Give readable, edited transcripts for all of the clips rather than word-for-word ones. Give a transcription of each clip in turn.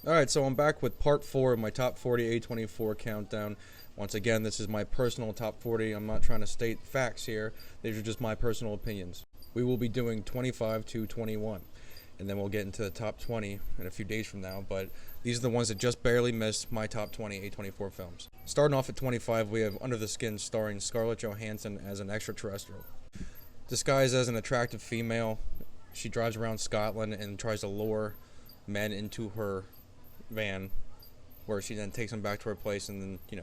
Alright, so I'm back with part 4 of my top 40 A24 countdown. Once again, this is my personal top 40. I'm not trying to state facts here. These are just my personal opinions. We will be doing 25 to 21, and then we'll get into the top 20 in a few days from now, but these are the ones that just barely missed my top 20 A24 films. Starting off at 25, we have Under the Skin, starring Scarlett Johansson as an extraterrestrial. Disguised as an attractive female, she drives around Scotland and tries to lure men into her van, where she then takes them back to her place and then,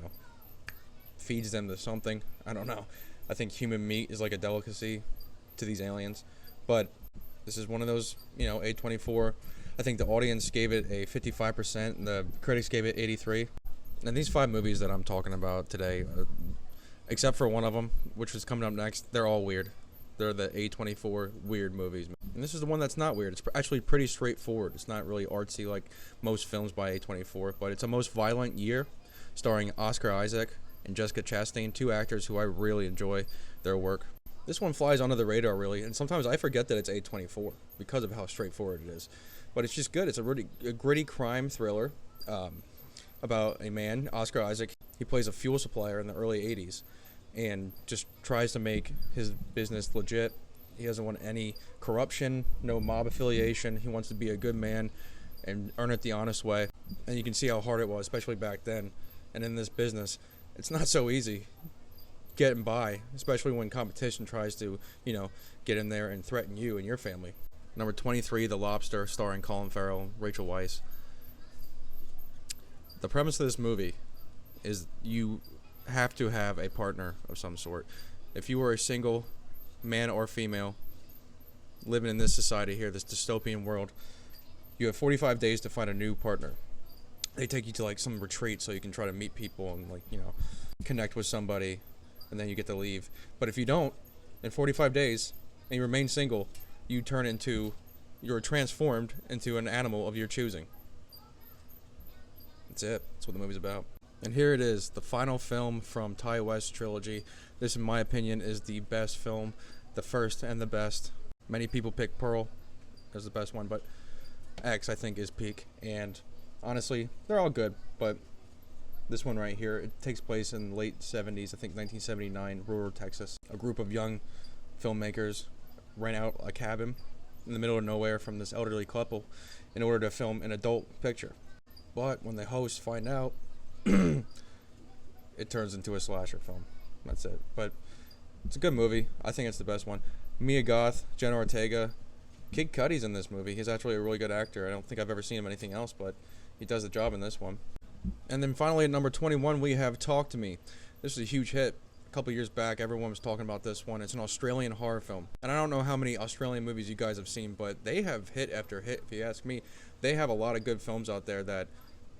feeds them to something. I don't know. I think human meat is like a delicacy to these aliens. But this is one of those, A24. I think the audience gave it a 55%, and the critics gave it 83%. And these 5 movies that I'm talking about today, except for one of them, which is coming up next, they're all weird. They're the A24 weird movies. And this is the one that's not weird. It's actually pretty straightforward. It's not really artsy like most films by A24, but it's a most violent year, starring Oscar Isaac and Jessica Chastain, 2 actors who I really enjoy their work. This one flies under the radar, really, and sometimes I forget that it's A24 because of how straightforward it is. But it's just good. It's a gritty crime thriller about a man, Oscar Isaac. He plays a fuel supplier in the early 80s. And just tries to make his business legit. He doesn't want any corruption, no mob affiliation. He wants to be a good man and earn it the honest way. And you can see how hard it was, especially back then. And in this business, it's not so easy getting by, especially when competition tries to, get in there and threaten you and your family. Number 23, The Lobster, starring Colin Farrell and Rachel Weisz. The premise of this movie is you have to have a partner of some sort. If you were a single man or female living in this society here, this dystopian world, you have 45 days to find a new partner. They take you to some retreat so you can try to meet people and connect with somebody, and then you get to leave. But if you don't, in 45 days, and you remain single, you're transformed into an animal of your choosing. That's it. That's what the movie's about. And here it is, the final film from Ty West's trilogy. This, in my opinion, is the best film, the first and the best. Many people pick Pearl as the best one, but X, I think, is peak. And honestly, they're all good, but this one right here, it takes place in the late 70s, I think 1979, rural Texas. A group of young filmmakers rent out a cabin in the middle of nowhere from this elderly couple in order to film an adult picture. But when the hosts find out, it turns into a slasher film. That's it. But it's a good movie. I think it's the best one. Mia Goth, Jenna Ortega, Kid Cudi's in this movie. He's actually a really good actor. I don't think I've ever seen him in anything else, but he does the job in this one. And then finally at number 21, we have Talk to Me. This is a huge hit. A couple years back, everyone was talking about this one. It's an Australian horror film. And I don't know how many Australian movies you guys have seen, but they have hit after hit, if you ask me. They have a lot of good films out there that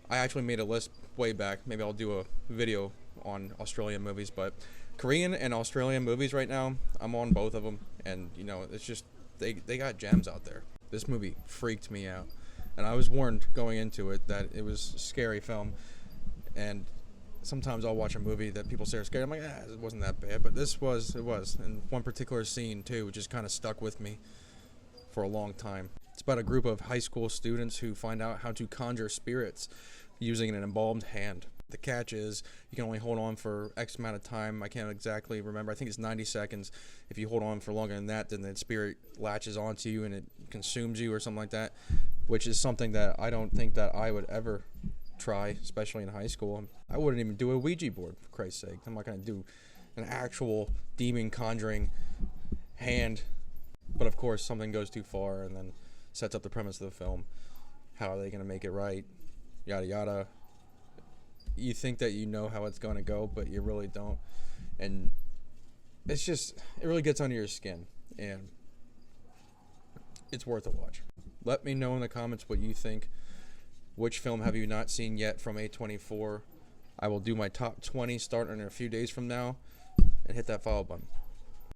I actually made a list way back. Maybe I'll do a video on Australian movies, but Korean and Australian movies right now, I'm on both of them, and it's just they got gems out there. This movie freaked me out, and I was warned going into it that it was a scary film, and sometimes I'll watch a movie that people say are scary. I'm like, it wasn't that bad, but it was, and one particular scene too just kind of stuck with me for a long time. It's about a group of high school students who find out how to conjure spirits using an embalmed hand. The catch is you can only hold on for X amount of time. I can't exactly remember. I think it's 90 seconds. If you hold on for longer than that, then the spirit latches onto you and it consumes you or something like that, which is something that I don't think that I would ever try, especially in high school. I wouldn't even do a Ouija board, for Christ's sake. I'm not going to do an actual demon conjuring hand. But of course, something goes too far and then sets up the premise of the film. How are they going to make it right? Yada yada. You think that you know how it's going to go, but you really don't. And it really gets under your skin. And it's worth a watch. Let me know in the comments what you think. Which film have you not seen yet from A24? I will do my top 20 starting in a few days from now. And hit that follow button.